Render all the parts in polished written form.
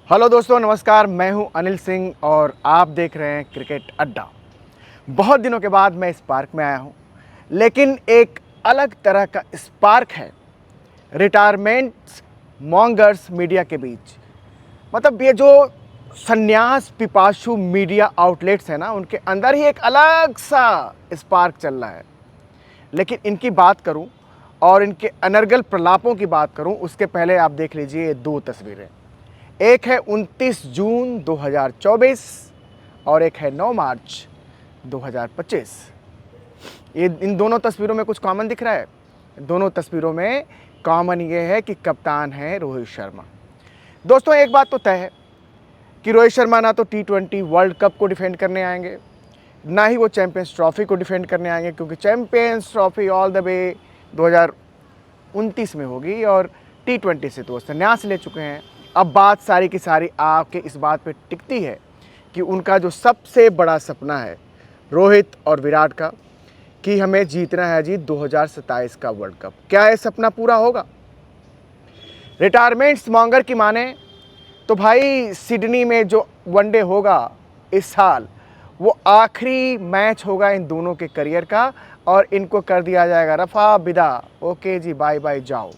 Hello दोस्तों, नमस्कार। मैं हूं अनिल सिंह और आप देख रहे हैं क्रिकेट अड्डा। बहुत दिनों के बाद मैं इस पार्क में आया हूं, लेकिन एक अलग तरह का स्पार्क है रिटायरमेंट मॉन्गर्स मीडिया के बीच। मतलब ये जो संन्यास पिपासु मीडिया आउटलेट्स हैं ना, उनके अंदर ही एक अलग सा स्पार्क चल रहा है। लेकिन इनकी बात करूं और इनके अनर्गल प्रलापों की बात करूं, उसके पहले आप देख लीजिए ये दो तस्वीरें। एक है 29 जून 2024 और एक है 9 मार्च 2025। ये इन दोनों तस्वीरों में कुछ कॉमन दिख रहा है। दोनों तस्वीरों में कॉमन ये है कि कप्तान है रोहित शर्मा। दोस्तों, एक बात तो तय है कि रोहित शर्मा ना तो T20 वर्ल्ड कप को डिफेंड करने आएंगे, ना ही वो चैंपियंस ट्रॉफी को डिफेंड करने आएंगे, क्योंकि champions trophy all the way 2029 में होगी और T20 से तो वो संन्यास ले चुके हैं। अब बात सारी की सारी आपके इस बात पे टिकती है कि उनका जो सबसे बड़ा सपना है रोहित और विराट का, कि हमें जीतना है जी 2027 का वर्ल्ड कप, क्या ये सपना पूरा होगा? रिटायरमेंट मॉन्गर की माने तो भाई सिडनी में जो वनडे होगा इस साल, वो आखिरी मैच होगा इन दोनों के करियर का और इनको कर दिया जाएगा रफा बिदा, ओके जी बाय बाय जाओ।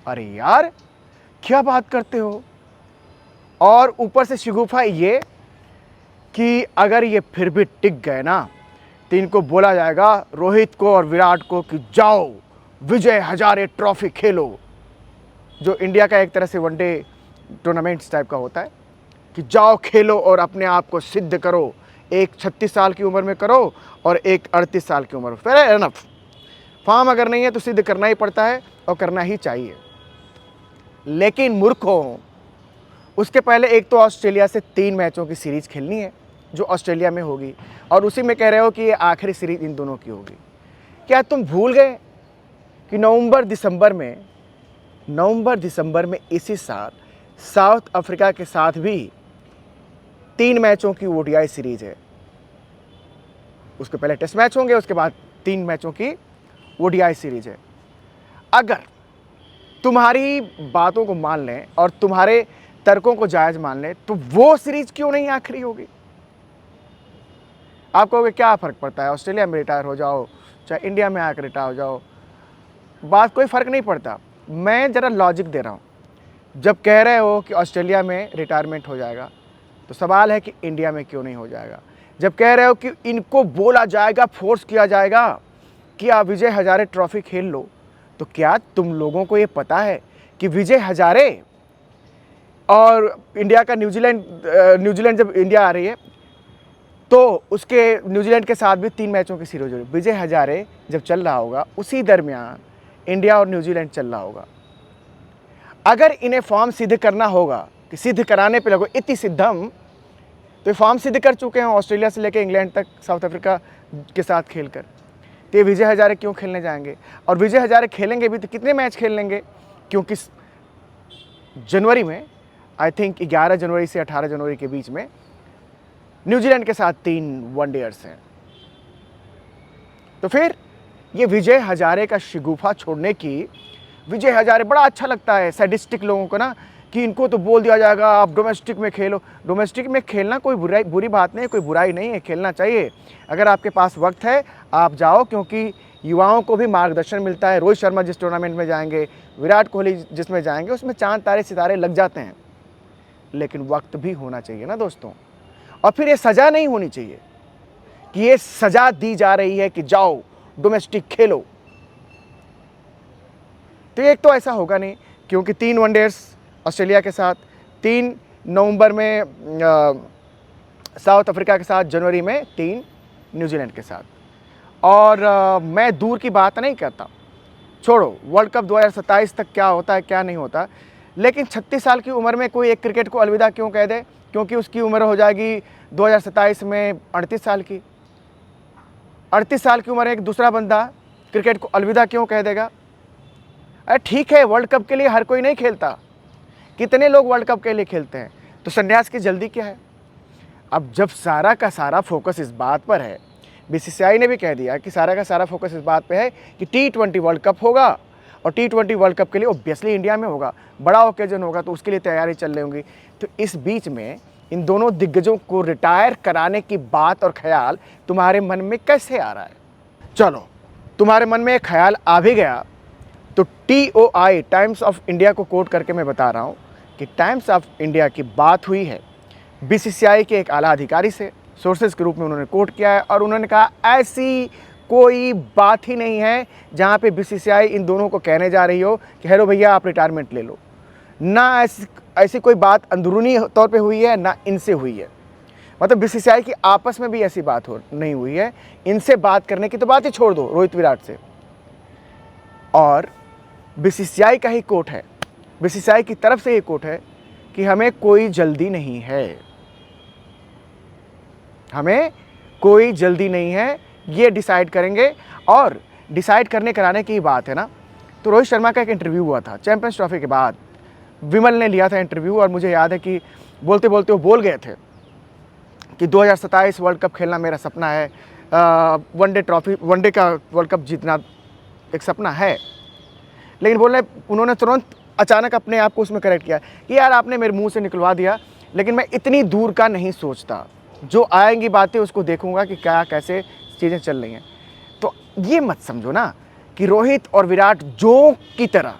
अरे यार, क्या बात करते हो? और ऊपर से शिगुफा ये कि अगर ये फिर भी टिक गए ना, तो इनको बोला जाएगा रोहित को और विराट को कि जाओ विजय हजारे ट्रॉफी खेलो, जो इंडिया का एक तरह से वनडे टूर्नामेंट्स टाइप का होता है, कि जाओ खेलो और अपने आप को सिद्ध करो। एक 36 साल की उम्र में करो और एक 38 साल की उम्र में। Fair enough. फॉर्म अगर नहीं है तो सिद्ध करना ही पड़ता है और करना ही चाहिए। लेकिन मूर्खों, उसके पहले एक तो ऑस्ट्रेलिया से 3 मैचों की सीरीज खेलनी है जो ऑस्ट्रेलिया में होगी, और उसी में कह रहे हो कि ये आखिरी सीरीज इन दोनों की होगी। क्या तुम भूल गए कि नवंबर दिसंबर में इसी साल साउथ अफ्रीका के साथ भी 3 मैचों की ओडीआई सीरीज है? उसके पहले टेस्ट मैच होंगे, उसके बाद 3 मैचों की ओडीआई सीरीज है। अगर तुम्हारी बातों को मान लें और तुम्हारे तर्कों को जायज मान लें, तो वो सीरीज क्यों नहीं आखिरी होगी? आप कहोगे क्या फ़र्क पड़ता है, ऑस्ट्रेलिया में रिटायर हो जाओ चाहे इंडिया में आकर रिटायर हो जाओ, बात कोई फ़र्क नहीं पड़ता। मैं ज़रा लॉजिक दे रहा हूँ। जब कह रहे हो कि ऑस्ट्रेलिया में रिटायरमेंट हो जाएगा, तो सवाल है कि इंडिया में क्यों नहीं हो जाएगा? जब कह रहे हो कि इनको बोला जाएगा, फोर्स किया जाएगा कि आप विजय हजारे ट्रॉफी खेल लो, तो क्या तुम लोगों को ये पता है कि विजय हजारे और इंडिया का न्यूजीलैंड जब इंडिया आ रही है तो उसके न्यूजीलैंड के साथ भी 3 मैचों की सीरीज हो रही है। विजय हजारे जब चल रहा होगा, उसी दरमियान इंडिया और न्यूजीलैंड चल रहा होगा। अगर इन्हें फॉर्म सिद्ध करना होगा, कि सिद्ध कराने पे लगो इति सिद्धम, तो ये फॉर्म सिद्ध कर चुके हैं ऑस्ट्रेलिया से लेकर इंग्लैंड तक साउथ अफ्रीका के साथ खेलकर। तो ये विजय हजारे क्यों खेलने जाएंगे? और विजय हजारे खेलेंगे भी तो कितने मैच खेल लेंगे? क्योंकि जनवरी में, आई थिंक 11 जनवरी से 18 जनवरी के बीच में न्यूजीलैंड के साथ 3 वनडेयर्स हैं। तो फिर ये विजय हजारे का शिगुफा छोड़ने की, विजय हजारे बड़ा अच्छा लगता है सैडिस्टिक लोगों को ना, कि इनको तो बोल दिया जाएगा आप डोमेस्टिक में खेलो। डोमेस्टिक में खेलना कोई बुरी बात नहीं है, कोई बुराई नहीं है, खेलना चाहिए। अगर आपके पास वक्त है आप जाओ, क्योंकि युवाओं को भी मार्गदर्शन मिलता है। रोहित शर्मा जिस टूर्नामेंट में जाएंगे, विराट कोहली जिसमें जाएंगे, उसमें चांद तारे सितारे लग जाते हैं। लेकिन वक्त भी होना चाहिए ना दोस्तों। और फिर ये सज़ा नहीं होनी चाहिए कि ये सज़ा दी जा रही है कि जाओ डोमेस्टिक खेलो। तो एक तो ऐसा होगा नहीं, क्योंकि 3 वनडेज ऑस्ट्रेलिया के साथ, 3 नवंबर में साउथ अफ्रीका के साथ, जनवरी में 3 न्यूजीलैंड के साथ। और मैं दूर की बात नहीं करता, छोड़ो वर्ल्ड कप 2027 तक क्या होता है क्या नहीं होता, लेकिन 36 साल की उम्र में कोई एक क्रिकेट को अलविदा क्यों कह दे? क्योंकि उसकी उम्र हो जाएगी 2027 में 38 साल की। 38 साल की उम्र एक दूसरा बंदा क्रिकेट को अलविदा क्यों कह देगा? अरे ठीक है, वर्ल्ड कप के लिए हर कोई नहीं खेलता, कितने लोग वर्ल्ड कप के लिए खेलते हैं, तो संन्यास की जल्दी क्या है? अब जब सारा का सारा फोकस इस बात पर है, बीसीसीआई ने भी कह दिया कि सारा का सारा फोकस इस बात पे है कि T20 वर्ल्ड कप होगा और T20 वर्ल्ड कप के लिए ऑब्वियसली इंडिया में होगा, बड़ा ओकेजन होगा, तो उसके लिए तैयारी चल रही होंगी। तो इस बीच में इन दोनों दिग्गजों को रिटायर कराने की बात और ख्याल तुम्हारे मन में कैसे आ रहा है? चलो, तुम्हारे मन में एक ख्याल आ भी गया तो TOI, टाइम्स ऑफ इंडिया को कोट करके मैं बता रहा हूँ कि टाइम्स ऑफ इंडिया की बात हुई है BCCI के एक आला अधिकारी से, सोर्सेज के रूप में उन्होंने कोट किया है और उन्होंने कहा ऐसी कोई बात ही नहीं है जहाँ पे BCCI इन दोनों को कहने जा रही हो कि हेलो भैया आप रिटायरमेंट ले लो। ना ऐसी कोई बात अंदरूनी तौर पे हुई है, ना इनसे हुई है। मतलब BCCI की आपस में भी ऐसी बात नहीं हुई है। इनसे बात करने की तो बात ही छोड़ दो, रोहित विराट से। और BCCI का ही कोट है, BCCI की तरफ से ये कोट है कि हमें कोई जल्दी नहीं है, हमें कोई जल्दी नहीं है, ये डिसाइड करेंगे। और डिसाइड करने कराने की बात है ना, तो रोहित शर्मा का एक इंटरव्यू हुआ था चैंपियंस ट्रॉफी के बाद, विमल ने लिया था इंटरव्यू और मुझे याद है कि बोलते बोलते वो बोल गए थे कि 2027 वर्ल्ड कप खेलना मेरा सपना है, वनडे का वर्ल्ड कप जीतना एक सपना है। लेकिन उन्होंने तुरंत अचानक अपने आप को उसमें करेक्ट किया कि यार आपने मेरे मुंह से निकलवा दिया, लेकिन मैं इतनी दूर का नहीं सोचता, जो आएंगी बातें उसको देखूंगा कि क्या कैसे चीज़ें चल रही हैं। तो ये मत समझो ना कि रोहित और विराट जोक की तरह,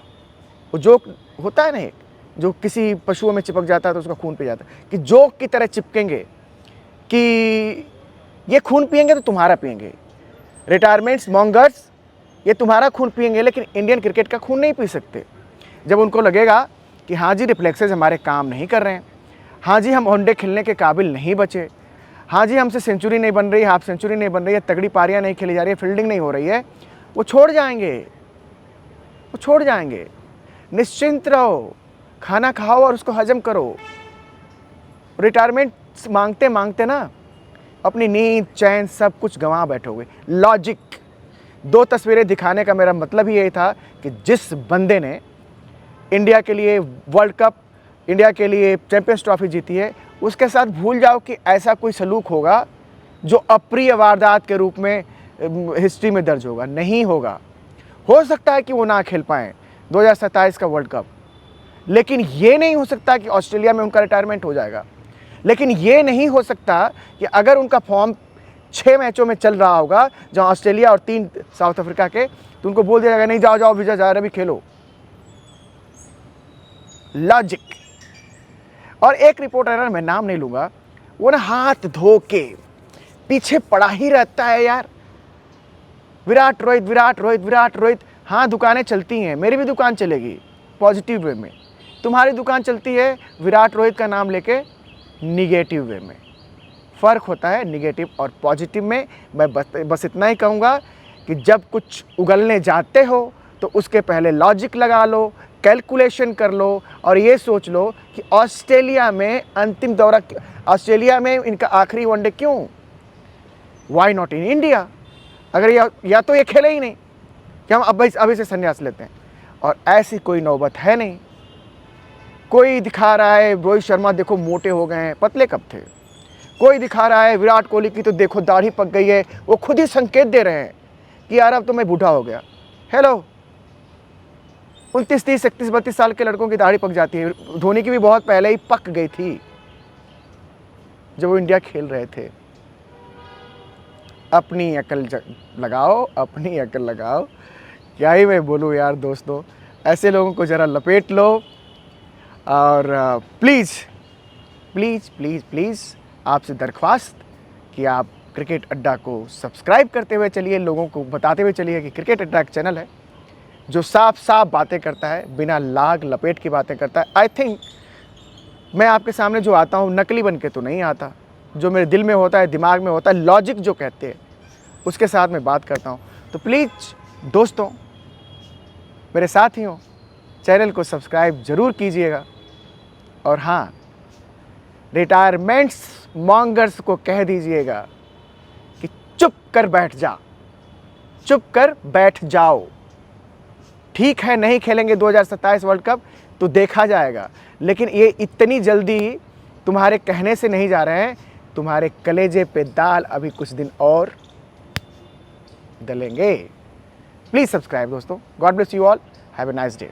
वो जोक होता है ना जो किसी पशुओं में चिपक जाता है तो उसका खून पी जाता है, कि जोक की तरह चिपकेंगे कि ये खून पिएंगे तो तुम्हारा पिएंगे, रिटायरमेंट्स मॉन्गर्स ये तुम्हारा खून पिएंगे, लेकिन इंडियन क्रिकेट का खून नहीं पी सकते। जब उनको लगेगा कि हाँ जी रिफ्लेक्सेस हमारे काम नहीं कर रहे हैं, हाँ जी हम वनडे खेलने के काबिल नहीं बचे, हाँ जी हमसे सेंचुरी नहीं बन रही, हाफ सेंचुरी नहीं बन रही है, तगड़ी पारियाँ नहीं खेली जा रही है, फील्डिंग नहीं हो रही है, वो छोड़ जाएंगे, वो छोड़ जाएंगे। निश्चिंत रहो, खाना खाओ और उसको हजम करो। रिटायरमेंट मांगते मांगते ना अपनी नींद चैन सब कुछ गंवा बैठोगे। लॉजिक, दो तस्वीरें दिखाने का मेरा मतलब ही यही था कि जिस बंदे ने इंडिया के लिए वर्ल्ड कप, इंडिया के लिए चैंपियंस ट्रॉफी जीती है, उसके साथ भूल जाओ कि ऐसा कोई सलूक होगा जो अप्रिय वारदात के रूप में हिस्ट्री में दर्ज होगा। नहीं होगा। हो सकता है कि वो ना खेल पाएँ 2027 का वर्ल्ड कप, लेकिन ये नहीं हो सकता कि ऑस्ट्रेलिया में उनका रिटायरमेंट हो जाएगा। लेकिन ये नहीं हो सकता कि अगर उनका फॉर्म 6 मैचों में चल रहा होगा जहां ऑस्ट्रेलिया और 3 साउथ अफ्रीका के, तो उनको बोल दिया जाएगा नहीं जाओ जाओ विजय जा रहे भी खेलो। लॉजिक। और एक रिपोर्टर, मैं नाम नहीं लूंगा, वो ना हाथ धो के पीछे पड़ा ही रहता है यार, विराट रोहित विराट रोहित विराट रोहित। हाँ दुकानें चलती हैं, मेरी भी दुकान चलेगी पॉजिटिव वे में, तुम्हारी दुकान चलती है विराट रोहित का नाम लेके निगेटिव वे में। फ़र्क होता है निगेटिव और पॉजिटिव में। मैं बस इतना ही कहूँगा कि जब कुछ उगलने जाते हो तो उसके पहले लॉजिक लगा लो, कैलकुलेशन कर लो और ये सोच लो कि ऑस्ट्रेलिया में अंतिम दौरा, ऑस्ट्रेलिया में इनका आखिरी वनडे क्यों, वाई नॉट इन इंडिया। अगर या तो ये खेले ही नहीं कि हम अभी से संन्यास लेते हैं, और ऐसी कोई नौबत है नहीं। कोई दिखा रहा है रोहित शर्मा देखो मोटे हो गए हैं, पतले कब थे। कोई दिखा रहा है विराट कोहली की तो देखो दाढ़ी पक गई है, वो खुद ही संकेत दे रहे हैं कि यार अब तो मैं बूढ़ा हो गया। हेलो, 29, 30, 31, 32 साल के लड़कों की दाढ़ी पक जाती है। धोनी की भी बहुत पहले ही पक गई थी जब वो इंडिया खेल रहे थे। अपनी अकल लगाओ, अपनी अकल लगाओ। क्या ही मैं बोलूँ यार दोस्तों, ऐसे लोगों को ज़रा लपेट लो। और प्लीज़ प्लीज़ प्लीज़ प्लीज़ आपसे दरख्वास्त कि आप क्रिकेट अड्डा को सब्सक्राइब करते हुए चलिए, लोगों को बताते हुए चलिए कि क्रिकेट अड्डा एक चैनल है जो साफ साफ बातें करता है, बिना लाग लपेट की बातें करता है। आई थिंक मैं आपके सामने जो आता हूँ नकली बन के तो नहीं आता, जो मेरे दिल में होता है, दिमाग में होता है, लॉजिक जो कहते हैं उसके साथ मैं बात करता हूँ। तो प्लीज़ दोस्तों, मेरे साथियों, चैनल को सब्सक्राइब ज़रूर कीजिएगा। और हाँ, रिटायरमेंट्स मॉन्गर्स को कह दीजिएगा कि चुप कर बैठ जा, चुप कर बैठ जाओ। ठीक है नहीं खेलेंगे 2027 वर्ल्ड कप तो देखा जाएगा, लेकिन ये इतनी जल्दी तुम्हारे कहने से नहीं जा रहे हैं, तुम्हारे कलेजे पे दाल अभी कुछ दिन और डलेंगे। प्लीज़ सब्सक्राइब दोस्तों। God bless you all. Have a nice day.